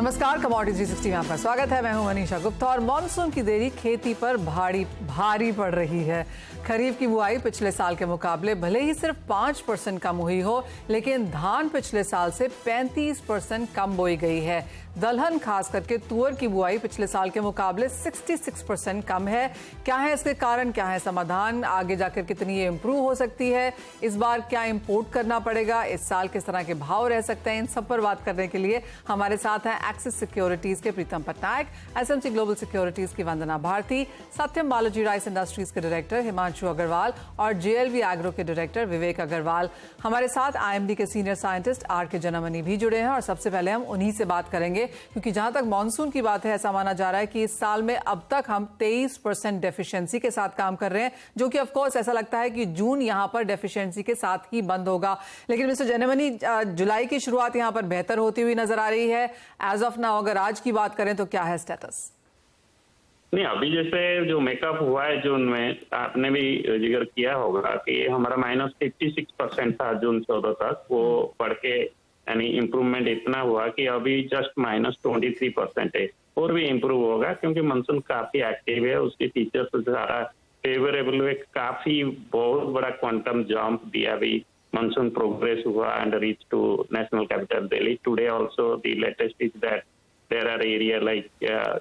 नमस्कार, कमोडिटी 360 में आपका स्वागत है। मैं हूं मनीषा गुप्ता और मॉनसून की देरी खेती पर भारी पड़ रही है। खरीफ की बुआई पिछले साल के मुकाबले भले ही सिर्फ 5% कम हुई हो, लेकिन धान पिछले साल से 35% कम बोई गई है। दलहन खास करके तुअर की बुआई पिछले साल के मुकाबले 66% कम है। क्या है इसके कारण, क्या है समाधान, आगे जाकर कितनी ये इंप्रूव हो सकती है, इस बार क्या इंपोर्ट करना पड़ेगा, इस साल किस तरह के भाव रह सकते हैं, इन सब पर बात करने के लिए हमारे साथ हैं एक्सिस सिक्योरिटीज के प्रीतम पटनायक, एसएमसी ग्लोबल सिक्योरिटीज की वंदना भारती, सत्यम बालाजी राइस इंडस्ट्रीज के डायरेक्टर हिमांशु अग्रवाल और जेएलवी एग्रो के डायरेक्टर विवेक अग्रवाल। हमारे साथ आईएमडी के सीनियर साइंटिस्ट आर के जनमनी भी जुड़े हैं और सबसे पहले हम उन्हीं से बात करेंगे, क्योंकि जहां तक मॉनसून की बात है ऐसा माना जा रहा है कि इस साल में अब तक हम 23% डेफिशिएंसी के साथ काम कर रहे हैं, जो कि ऑफ कोर्स ऐसा लगता है कि जून यहां पर डेफिशिएंसी के साथ ही बंद होगा। लेकिन मिस्टर जनमनी, जुलाई की शुरुआत यहां पर बेहतर होती हुई नजर आ रही है। एज ऑफ नाउ अगर आज की बात करें तो क्या है स्टेटस? नहीं, अभी जैसे जो मेकअप हुआ है जून में, आपने भी जिक्र किया होगा कि हमारा -56% था जून 14 तक, वो बढ़ के यानी इम्प्रूवमेंट इतना हुआ कि अभी जस्ट -23% है। और भी इम्प्रूव होगा क्योंकि मानसून काफी एक्टिव है, उसके फीचर्स सारा फेवरेबल है, काफी बहुत बड़ा क्वांटम जंप दिया भी मानसून प्रोग्रेस हुआ and reach to national capital Delhi today. Also the latest is that there are area like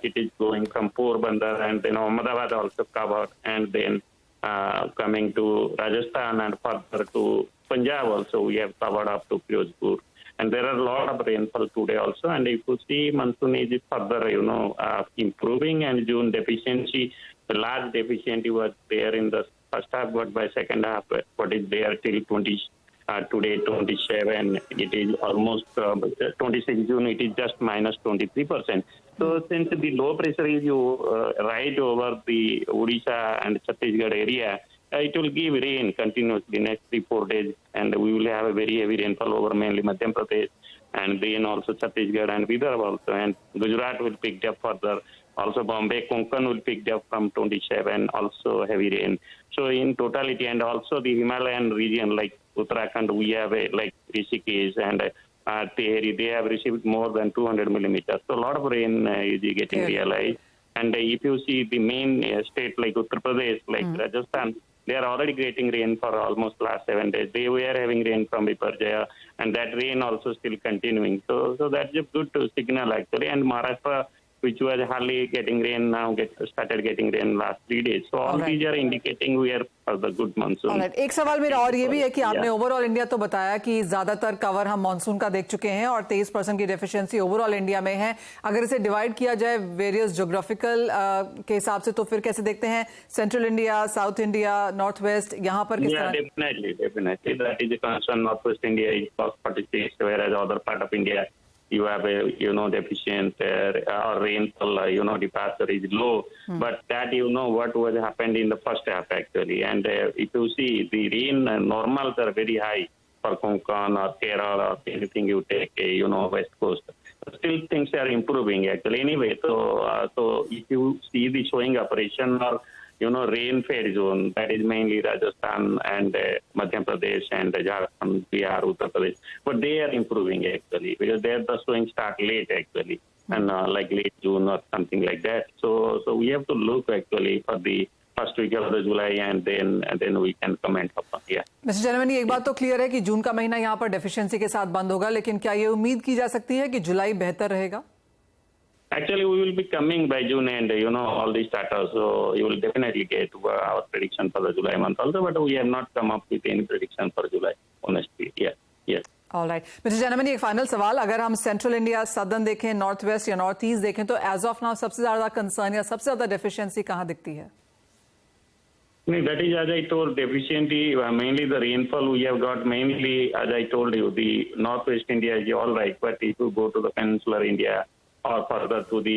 it is going from Porbandar and then Ahmedabad also covered, and then coming to Rajasthan and further to Punjab also we have covered up to Firozpur, and there are a lot of rainfall today also. And if you see, monsoon is further improving, and June deficiency, the large deficiency was there in the first half, but by second half what is there till today 27, it is almost 26 June, it is just -23%. So since the low pressure is right over the Odisha and Chhattisgarh area, it will give rain continuously next 3-4 days, and we will have a very heavy rainfall over mainly Madhya Pradesh, and then also Chhattisgarh and Vidarbha also, and Gujarat will pick up further. Also Bombay, Konkan will pick up from 27, also heavy rain. So in totality, and also the Himalayan region like Uttarakhand, we have like Rishikesh and Tehri, they have received more than 200 millimeters. So a lot of rain is getting realized. And if you see the main state like Uttar Pradesh, like Rajasthan, they are already getting rain for almost last 7 days. They were having rain from Biparjaya, and that rain also still continuing. So that's a good signal actually. And Maharashtra, which was hardly getting rain, now started getting rain last 3 days. So all these are indicating we are for the good monsoon. एक सवाल मेरा और ये भी है कि आपने overall India तो बताया कि ज्यादातर कवर हम मानसून का देख चुके हैं और 23% की डेफिशिएंसी ओवरऑल इंडिया में है। अगर इसे डिवाइड किया जाए वेरियस ज्योग्राफिकल के हिसाब से, तो फिर कैसे देखते हैं central India, south India, north west, यहाँ पर किस तरह? Definitely that is a concern. North West India is plus 46, whereas other part of India you have a deficient or rainfall, departure is low. But that what was happened in the first half actually. And if you see, the rain normals are very high for Konkan or Kerala or anything you take, west coast. Still things are improving actually anyway. So if you see the showing operation or rain fed zone, that is mainly Rajasthan and Madhya Pradesh and Jharkhand, Bihar, Uttar Pradesh. But they are improving actually, because there the sowing start late actually, and like late June or something like that. So we have to look actually for the first week of the July, and then we can comment upon. Yeah. Mister Janmani, एक बात तो clear है कि जून का महीना यहाँ पर deficiency के साथ बंद होगा, लेकिन क्या ये उम्मीद की जा सकती है कि जुलाई बेहतर रहेगा? Actually, we will be coming by June end, all these data, so you will definitely get our prediction for the July month also, but we have not come up with any prediction for July, honestly. Yes. All right. Mister Janmani, एक final सवाल, अगर हम central India, southern देखें, north west या north east देखें, तो as of now सबसे ज्यादा कंसर्न या सबसे ज्यादा डेफिशिएंसी कहाँ दिखती है? That is, as I told, deficiency, mainly the rainfall we have got, mainly, as I told you, the northwest India is all right, but if you go to the peninsular India or further to the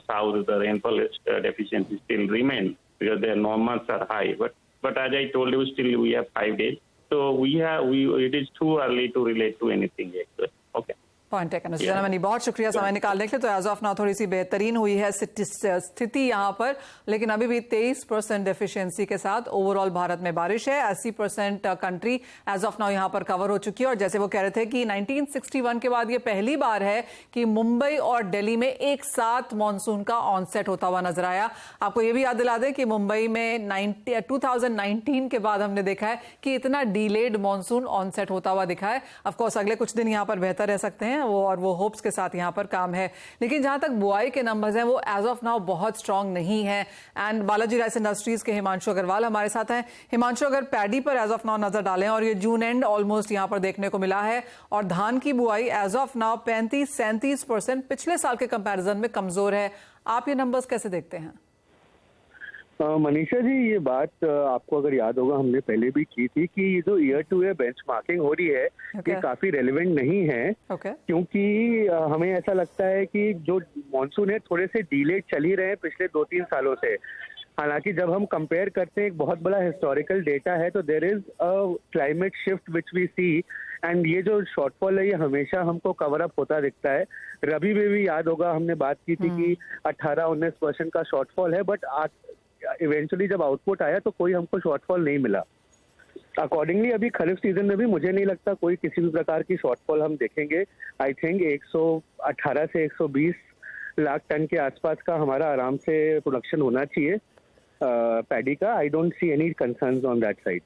south, the rainfall deficiency still remains because their normals are high. But as I told you, still we have 5 days, so it is too early to relate to anything actually. Okay. Point taken money, बहुत शुक्रिया समय निकालने के लिए। तो as of now थोड़ी सी बेहतरीन हुई है स्थिति यहाँ पर, लेकिन अभी भी 23% डेफिशिएंसी के साथ ओवरऑल भारत में बारिश है। 80% कंट्री एज ऑफ नाउ यहाँ पर कवर हो चुकी है। और जैसे वो कह रहे थे कि 1961 के बाद ये पहली बार है कि मुंबई और दिल्ली में एक साथ मानसून का ऑनसेट होता हुआ नजर आया। आपको ये भी याद दिला दें कि मुंबई में 2019 के बाद हमने देखा है कि इतना डिलेड मानसून ऑनसेट होता हुआ दिखा है। ऑफकोर्स अगले कुछ दिन यहाँ पर बेहतर रह सकते हैं वो होप्स के साथ यहाँ पर काम है। लेकिन जहां तक बुआई के नंबर्स हैं वो एज ऑफ नाउ बहुत स्ट्रांग नहीं है। एंड बालाजी राइस इंडस्ट्रीज के हिमांशु अग्रवाल हमारे साथ हैं। हिमांशु, अगर पैडी पर एज ऑफ नाउ नजर डालें और ये जून एंड ऑलमोस्ट यहाँ पर देखने को मिला है और धान की बुआई एज ऑफ नाउ 35-37% पिछले साल के कंपैरिजन में कमजोर है, आप ये नंबर्स कैसे देखते हैं? मनीषा जी, ये बात आपको अगर याद होगा हमने पहले भी की थी कि ये जो ईयर टू ईयर बेंचमार्किंग हो रही है ये काफी रेलेवेंट नहीं है। क्योंकि हमें ऐसा लगता है कि जो मॉनसून है थोड़े से डिलेड चल ही रहे हैं पिछले 2-3 सालों से। हालांकि जब हम कंपेयर करते हैं, एक बहुत बड़ा हिस्टोरिकल डेटा है, तो there is a climate shift which we see, and ये जो शॉर्टफॉल है ये हमेशा हमको कवर अप होता दिखता है। रबी में भी याद होगा हमने बात की थी कि 18-19% का शॉर्टफॉल है, बट आज इवेंचुअली जब आउटपुट आया तो कोई हमको शॉर्टफॉल नहीं मिला। अकॉर्डिंगली अभी खरीफ सीजन में भी मुझे नहीं लगता कोई किसी भी प्रकार की शॉर्टफॉल हम देखेंगे। आई थिंक 118 से 120 लाख टन के आसपास का हमारा आराम से प्रोडक्शन होना चाहिए पैडी का। I don't see any concerns on that side.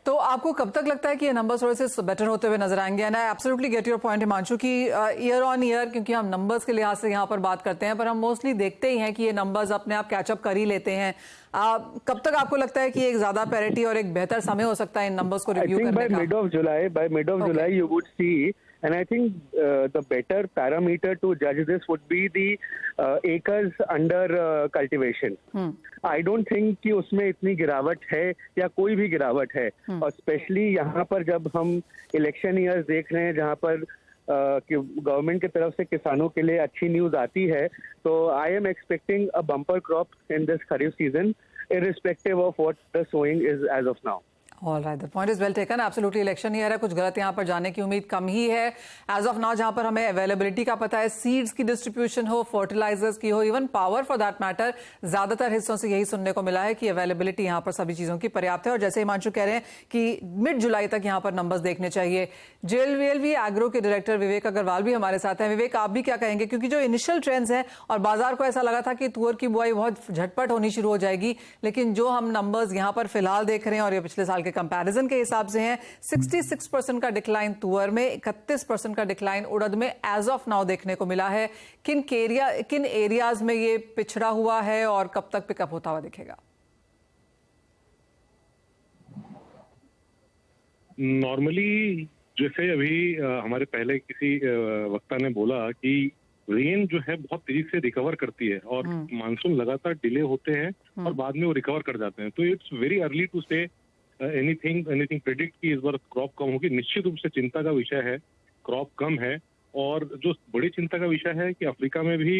तो आपको कब तक लगता है कि ये नंबर्स थोड़े से बेटर होते हुए नजर आएंगे? And I absolutely get your point Himanshu कि ईयर ऑन ईयर, क्योंकि हम नंबर्स के लिहाज से यहाँ पर बात करते हैं, पर हम मोस्टली देखते ही हैं कि ये नंबर्स अपने आप कैचअप कर ही लेते हैं। कब तक आपको लगता है कि एक ज्यादा पैरिटी और एक बेहतर समय हो सकता है इन नंबर्स को रिव्यू करने का? By mid of July you would see, and I think the better parameter to judge this would be the acres under cultivation. I don't think कि उसमें इतनी गिरावट है या कोई भी गिरावट है। और स्पेशली यहाँ पर जब हम इलेक्शन ईयर्स देख रहे हैं जहाँ पर गवर्नमेंट की तरफ से किसानों के लिए अच्छी न्यूज आती है, तो I am expecting a bumper crop in this kharif season irrespective of what the sowing is as of now. All right, the point is well taken. Absolutely election year है, कुछ गलत यहाँ पर जाने की उम्मीद कम ही है। एज ऑफ नाउ जहाँ पर हमें अवेलेबिलिटी का पता है, सीड्स की डिस्ट्रीब्यूशन हो, फर्टिलाइजर्स की हो, even power for that matter, ज्यादातर हिस्सों से यही सुनने को मिला है कि अवेलेबिलिटी यहाँ पर सभी चीजों की पर्याप्त है। और जैसे हिमांशु कह रहे हैं कि मिड जुलाई तक यहाँ पर नंबर्स देखने चाहिए। JLVLV एग्रो के डायरेक्टर विवेक अग्रवाल भी हमारे साथ हैं। विवेक, आप भी क्या कहेंगे? क्योंकि जो इनिशियल ट्रेंड्स हैं और बाजार को ऐसा लगा था कि तुअर की बुआई बहुत झटपट होनी शुरू हो जाएगी, लेकिन जो हम नंबर्स यहाँ पर फिलहाल देख रहे हैं और ये पिछले साल के कंपैरिजन के हिसाब से हैं, 66% का डिक्लाइन तुअर में, 31% का डिक्लाइन उड़द में एज ऑफ नाउ देखने को मिला है। किन एरियाज में ये पिछड़ा हुआ है और कब तक पिकअप होता हुआ दिखेगा? नॉर्मली जैसे अभी हमारे पहले किसी वक्ता ने बोला कि रेन जो है बहुत तेजी से रिकवर करती है और मानसून लगातार डिले होते हैं और बाद में वो रिकवर कर जाते हैं। तो it's very early to say anything predict कि इस बार क्रॉप कम होगी। निश्चित रूप से चिंता का विषय है, क्रॉप कम है। और जो बड़ी चिंता का विषय है कि अफ्रीका में भी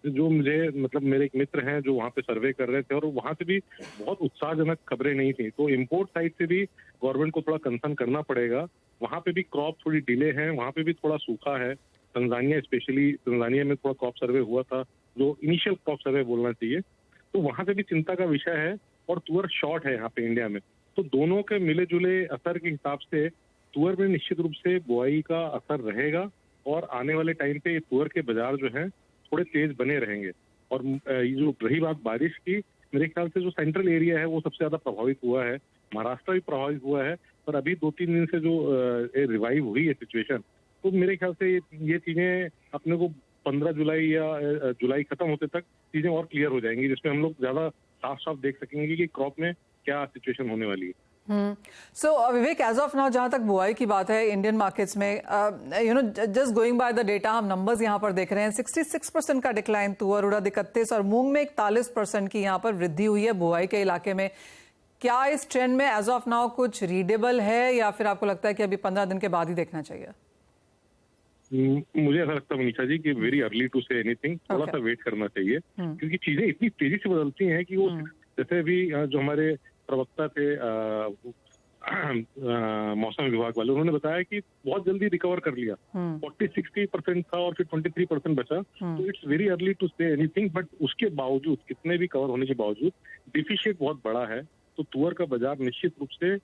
जो मेरे एक मित्र हैं जो वहाँ पे सर्वे कर रहे थे और वहाँ से भी बहुत उत्साहजनक खबरें नहीं थी। तो इम्पोर्ट साइड से भी गवर्नमेंट को थोड़ा कंसर्न करना पड़ेगा। वहाँ पे भी क्रॉप थोड़ी डिले है, वहाँ पे भी थोड़ा सूखा है। तंजानिया में थोड़ा क्रॉप सर्वे हुआ था, जो इनिशियल क्रॉप सर्वे बोलना चाहिए, तो वहाँ पे भी चिंता का विषय है। और तुअर शॉर्ट है यहाँ पे इंडिया में, तो दोनों के मिले जुले असर के हिसाब से तुअर में निश्चित रूप से बुआई का असर रहेगा और आने वाले टाइम पे तुअर के बाजार जो है थोड़े तेज बने रहेंगे। और ये जो रही बात बारिश की, मेरे ख्याल से जो सेंट्रल एरिया है वो सबसे ज्यादा प्रभावित हुआ है। महाराष्ट्र भी प्रभावित हुआ है, पर अभी 2-3 दिन से जो रिवाइव हुई है सिचुएशन, तो मेरे ख्याल से ये चीजें अपने को 15 जुलाई या जुलाई खत्म होते तक चीजें और क्लियर हो जाएंगी, जिसमें हम लोग ज्यादा साफ साफ देख सकेंगे कि क्रॉप में क्या सिचुएशन होने वाली है। सो विवेक, एज ऑफ नाउ जहां तक बुआई की बात है इंडियन मार्केट्स में, just going by the data, हम नंबर्स यहां पर देख रहे हैं। 66% का डिक्लाइन तुअर, उड़द 31 और मूंग में 41% की यहां पर वृद्धि हुई है बुआई के इलाके में। क्या इस ट्रेंड में एज ऑफ नाउ कुछ रीडेबल है या फिर आपको लगता है कि अभी 15 दिन के बाद ही देखना चाहिए? मुझे ऐसा लगता है मनीषा जी कि very early to say anything, थोड़ा सा वेट करना चाहिए। क्योंकि चीजें इतनी तेजी से बदलती हैं कि वो जैसे भी जो हमारे प्रवक्ता थे मौसम विभाग वाले, उन्होंने बताया कि बहुत जल्दी रिकवर कर लिया। 40-60% था और फिर 23% बचा। तो it's very early to say anything, but उसके बावजूद, कितने भी कवर होने के बावजूद डिफिशिएंट बहुत बड़ा है। तो तुअर का बाजार निश्चित रूप से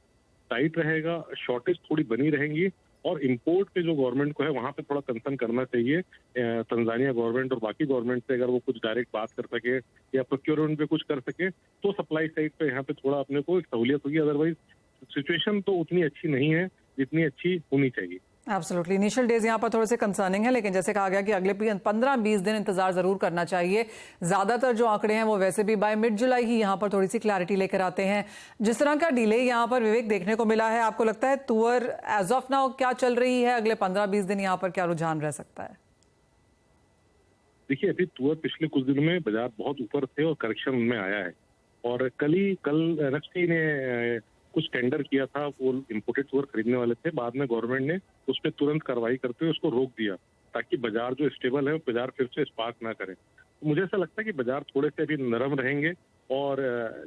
टाइट रहेगा, शॉर्टेज थोड़ी बनी रहेंगी, और इंपोर्ट पे जो गवर्नमेंट को है वहां पे थोड़ा कंसर्न करना चाहिए। तंजानिया गवर्नमेंट और बाकी गवर्नमेंट से अगर वो कुछ डायरेक्ट बात कर सके या प्रोक्योरमेंट पे कुछ कर सके तो सप्लाई साइड पे यहाँ पे थोड़ा अपने को सहूलियत होगी। अदरवाइज सिचुएशन तो उतनी अच्छी नहीं है जितनी अच्छी होनी चाहिए। एब्सोल्युटली। इनिशियल डेज यहाँ पर थोड़े से कंसर्निंग है, लेकिन जैसे कहा गया कि अगले 15-20 दिन इंतजार जरूर करना चाहिए। ज्यादातर जो आंकड़े हैं वो वैसे भी बाय मिड जुलाई ही यहाँ पर थोड़ी सी क्लैरिटी लेकर आते हैं। जिस तरह का डिले यहाँ पर विवेक देखने को मिला है, आपको लगता है तुअर एज ऑफ नाउ क्या चल रही है, अगले 15-20 दिन यहाँ पर क्या रुझान रह सकता है? देखिए, अभी तुअर पिछले कुछ दिनों में बाजार बहुत ऊपर थे और करेक्शन उनमें आया है, और कल एनएफसी ने कुछ टेंडर किया था, वो इम्पोर्टेड तुअर खरीदने वाले थे। बाद में गवर्नमेंट ने उस पर तुरंत कार्रवाई करते हुए उसको रोक दिया, ताकि बाजार जो स्टेबल है वो बाजार फिर से स्पार्क ना करे। तो मुझे ऐसा लगता है कि बाजार थोड़े से अभी नरम रहेंगे, और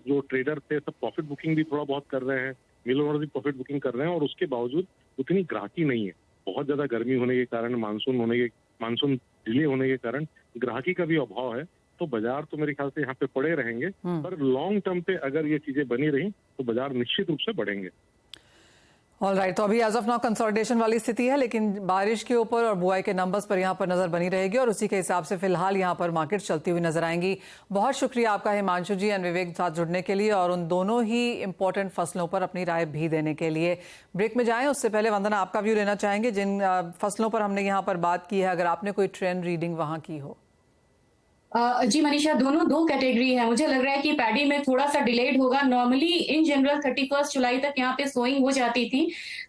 जो ट्रेडर थे सब प्रॉफिट बुकिंग भी थोड़ा बहुत कर रहे हैं, मिल ओनर भी प्रॉफिट बुकिंग कर रहे हैं, और उसके बावजूद उतनी ग्राहकी नहीं है। बहुत ज्यादा गर्मी होने के कारण, मानसून डिले होने के कारण ग्राहकी का भी अभाव है। तो बाजार तो मेरे ख्याल से यहाँ पे पड़े रहेंगे, पर लॉन्ग टर्म पे अगर ये चीजें बनी रही तो बाजार निश्चित रूप से बढ़ेंगे। ऑलराइट, तो अभी एज ऑफ नाउ कंसोलिडेशन वाली स्थिति है, लेकिन बारिश के ऊपर और बुआई के नंबर्स पर यहाँ पर नजर बनी रहेगी, और उसी के हिसाब से फिलहाल यहाँ पर मार्केट चलती हुई नजर आएंगी। बहुत शुक्रिया आपका हिमांशु जी एंड विवेक साथ जुड़ने के लिए, और उन दोनों ही इंपॉर्टेंट फसलों पर अपनी राय भी देने के लिए। ब्रेक में जाएं उससे पहले वंदना, आपका व्यू लेना चाहेंगे जिन फसलों पर हमने यहाँ पर बात की है, अगर आपने कोई ट्रेंड रीडिंग वहां की हो? जी मनीषा, दोनों दो कैटेगरी है। मुझे लग रहा है कि पैडी में थोड़ा सा डिलेड होगा। नॉर्मली इन जनरल 31 जुलाई तक यहाँ पे सोइंग हो जाती थी,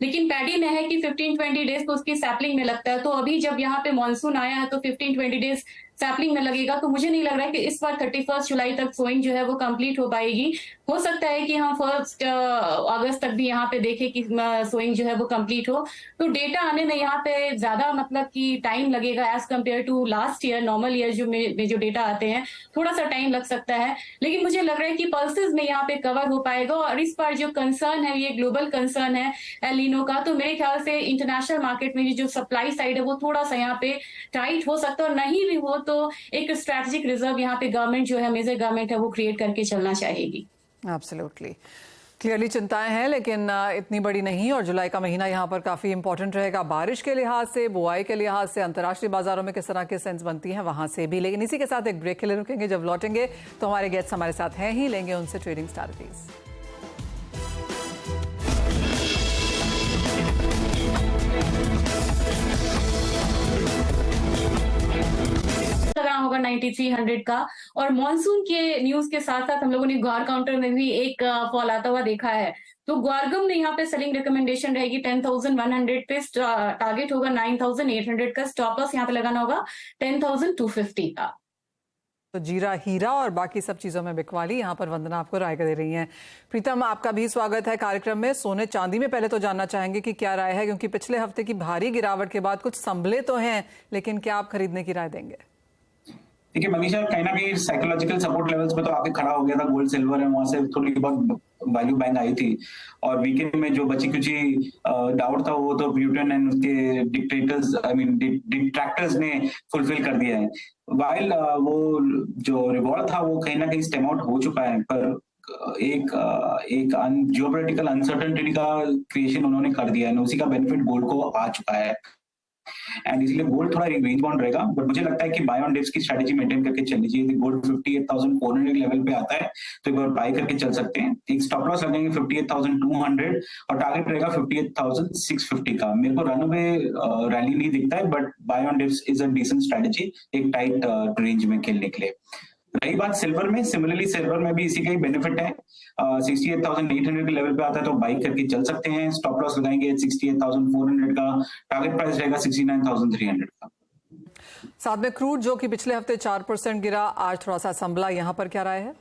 लेकिन पैडी में है कि 15-20 डेज तो उसकी सैपलिंग में लगता है। तो अभी जब यहाँ पे मानसून आया है तो 15-20 डेज सैपलिंग में लगेगा। तो मुझे नहीं लग रहा है कि इस बार 31 जुलाई तक सोइंग जो है वो कंप्लीट हो पाएगी। हो सकता है कि हम 1 अगस्त तक भी यहाँ पे देखें कि सोइंग जो है वो कंप्लीट हो। तो डेटा आने में यहाँ पे ज्यादा मतलब कि टाइम लगेगा as compare to last year. Normal year जो डेटा आते हैं थोड़ा सा टाइम लग सकता है, लेकिन मुझे लग रहा है कि पल्सेस में यहाँ पे कवर हो पाएगा। और इस बार जो कंसर्न है ये ग्लोबल कंसर्न है एल नीनो का। तो मेरे ख्याल से इंटरनेशनल मार्केट में जो सप्लाई साइड है वो थोड़ा सा यहाँ पे टाइट हो सकता है, और नहीं भी हो तो एक स्ट्रैटेजिक रिजर्व यहाँ पे गवर्नमेंट जो है, मेजर गवर्नमेंट है, वो क्रिएट करके चलना चाहेगी। एब्सोल्युटली, क्लियरली चिंताएं हैं, लेकिन इतनी बड़ी नहीं। और जुलाई का महीना यहाँ पर काफी इंपॉर्टेंट रहेगा, बारिश के लिहाज से, बुआई के लिहाज से, अंतर्राष्ट्रीय बाजारों में किस तरह के सेंस बनती हैं वहां से भी। लेकिन इसी के साथ एक ब्रेक के लिए रुकेंगे। जब लौटेंगे तो हमारे गेस्ट हमारे साथ हैं ही, लेंगे उनसे ट्रेडिंग स्ट्रैटेजीज। लगा होगा 9300 का। और मॉनसून के न्यूज के साथ साथ हम लोगों ने ग्वार काउंटर में भी एक फॉल आता हुआ देखा है। तो ग्वारगम में यहाँ पे सेलिंग रिकमेंडेशन रहेगी 10,100 पे, टारगेट होगा 9,800 का, स्टॉप लॉस यहाँ पे लगाना होगा 10,250 का। तो जीरा, हीरा और बाकी सब चीजों में बिकवाली, यहाँ पर वंदना आपको राय दे रही हैं। प्रीतम, आपका भी स्वागत है कार्यक्रम में। सोने चांदी में पहले तो जानना चाहेंगे कि क्या राय है, क्योंकि पिछले हफ्ते की भारी गिरावट के बाद कुछ संभले तो हैं, लेकिन क्या आप खरीदने की राय देंगे? देखिए मनीषा, कहीं ना कहीं साइकोलॉजिकल सपोर्ट लेवल्स पे तो आके खड़ा हो गया था गोल्ड सिल्वर, है वहां से थोड़ी बहुत वैल्यू बैंग आई थी। और वीकेंड में जो बची कुची डाउट था वो तो ब्यूटन एंड उसके डिट्रैक्टर्स ने फुलफिल कर दिया है। वाइल वो जो रिवॉर्ड था वो कहीं ना कहीं स्टेम आउट हो चुका है, पर एक जियोपॉलिटिकल अनसर्टेनिटी का क्रिएशन उन्होंने कर दिया है, उसी का बेनिफिट गोल्ड को आ चुका है। एंड इसलिए गोल्ड थोड़ा रेंज बाउंड रहेगा, बट मुझे लगता है कि बाय ऑन डिप्स की स्ट्रेटेजी मेंटेन करके चलनी चाहिए। यदि गोल्ड 58,400 लेवल पे आता है तो एक बार बाय करके चल सकते हैं। एक स्टॉप लॉस लगेंगे 58,200 और टारगेट रहेगा 58,650 का। मेरे को रनअवे रैली नहीं दिखता है, but buy on dips is a decent strategy एक टाइट रेंज में खेलने के लिए। रही बात सिल्वर में, सिमिलरली सिल्वर में भी इसी का ही बेनिफिट है। 68,800 के लेवल पे आता है तो बाई करके चल सकते हैं। स्टॉप लॉस लगाएंगे 68,400 का, टारगेट प्राइस रहेगा 69,300 का। साथ में क्रूड जो कि पिछले हफ्ते 4% गिरा, आज थोड़ा सा संभला, यहाँ पर क्या राय है?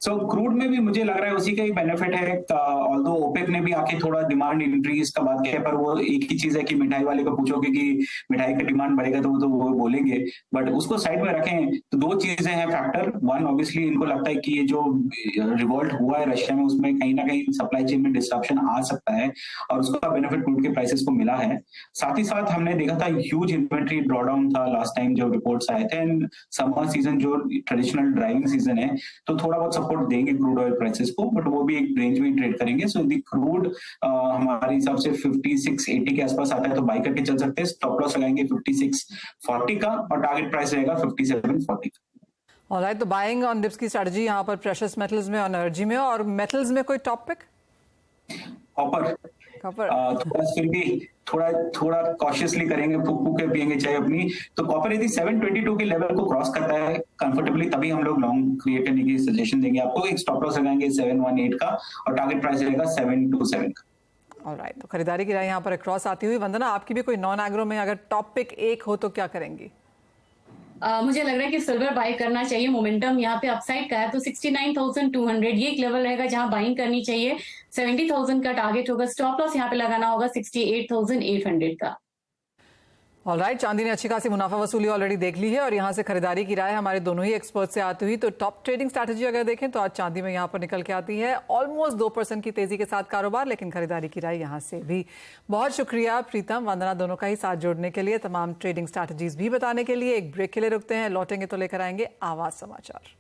सो क्रूड में भी मुझे लग रहा है उसी का ही बेनिफिट है। ऑल्दो ओपेक ने भी आके थोड़ा डिमांड इंक्रीज का बात किया है, पर वो एक ही चीज है कि मिठाई वाले को पूछोगे कि मिठाई का डिमांड बढ़ेगा तो वो बोलेंगे, बट उसको साइड में रखें तो दो चीजें हैं फैक्टर। वन, ऑब्वियसली इनको लगता है कि ये जो रिवॉल्ट हुआ है रशिया में उसमें कहीं ना कहीं सप्लाई चेन में डिस्ट्रप्शन आ सकता है और उसका बेनिफिट क्रूड के प्राइसेस को मिला है। साथ ही साथ हमने देखा था ह्यूज इन्वेंट्री ड्रॉडाउन था लास्ट टाइम जब रिपोर्ट्स आए थे, एंड समर सीजन जो ट्रेडिशनल ड्राइविंग सीजन है तो थोड़ा बहुत सपोर्ट देंगे क्रूड ऑयल प्राइसेस को, बट वो भी एक रेंज में ट्रेड करेंगे। सो दी क्रूड हमारे हिसाब से 56-80 के आसपास आता है तो बाई करके चल सकते हैं। स्टॉप लॉस लगाएंगे 56.40 का और टारगेट प्राइस रहेगा 57.40 का। ऑलराइट, तो बाइंग ऑन डिप्स की स्ट्रेटजी यहाँ पर प्रेशियस मेटल्स में और एनर्जी में, और मेटल्स में कोई टॉप पिक? कॉपर थोड़ा फिर भी थोड़ा कॉशियसली करेंगे, फूक के पिएंगे चाय अपनी। तो कॉपर यदि 722 के लेवल को क्रॉस करता है कंफर्टेबली तभी हम लोग लॉन्ग क्रिएट करने की सजेशन देंगे आपको। एक स्टॉप लॉस लगाएंगे 718 का और टारगेट प्राइस रहेगा 727 का। ऑलराइट, तो खरीदारी की राय यहाँ पर क्रॉस आती हुई। वंदना, आपकी भी कोई नॉन एग्रो में अगर टॉप पिक एक हो तो क्या करेंगी? मुझे लग रहा है कि सिल्वर बाय करना चाहिए। मोमेंटम यहाँ पे अपसाइड का है तो 69,200 ये एक लेवल रहेगा जहां बाइंग करनी चाहिए। 70,000 का टारगेट होगा। स्टॉप लॉस यहाँ पे लगाना होगा 68,800 का। ऑलराइट, चांदी ने अच्छी खासी मुनाफा वसूली ऑलरेडी देख ली है और यहाँ से खरीदारी की राय हमारे दोनों ही एक्सपर्ट से आती हुई। तो टॉप ट्रेडिंग स्ट्रैटेजी अगर देखें तो आज चांदी में यहाँ पर निकल के आती है ऑलमोस्ट 2% की तेजी के साथ कारोबार, लेकिन खरीदारी की राय यहाँ से भी। बहुत शुक्रिया प्रीतम, वंदना दोनों का ही साथ जोड़ने के लिए, तमाम ट्रेडिंग स्ट्रैटेजीज भी बताने के लिए। एक ब्रेक के लिए रुकते हैं, लौटेंगे तो लेकर आएंगे आवाज समाचार।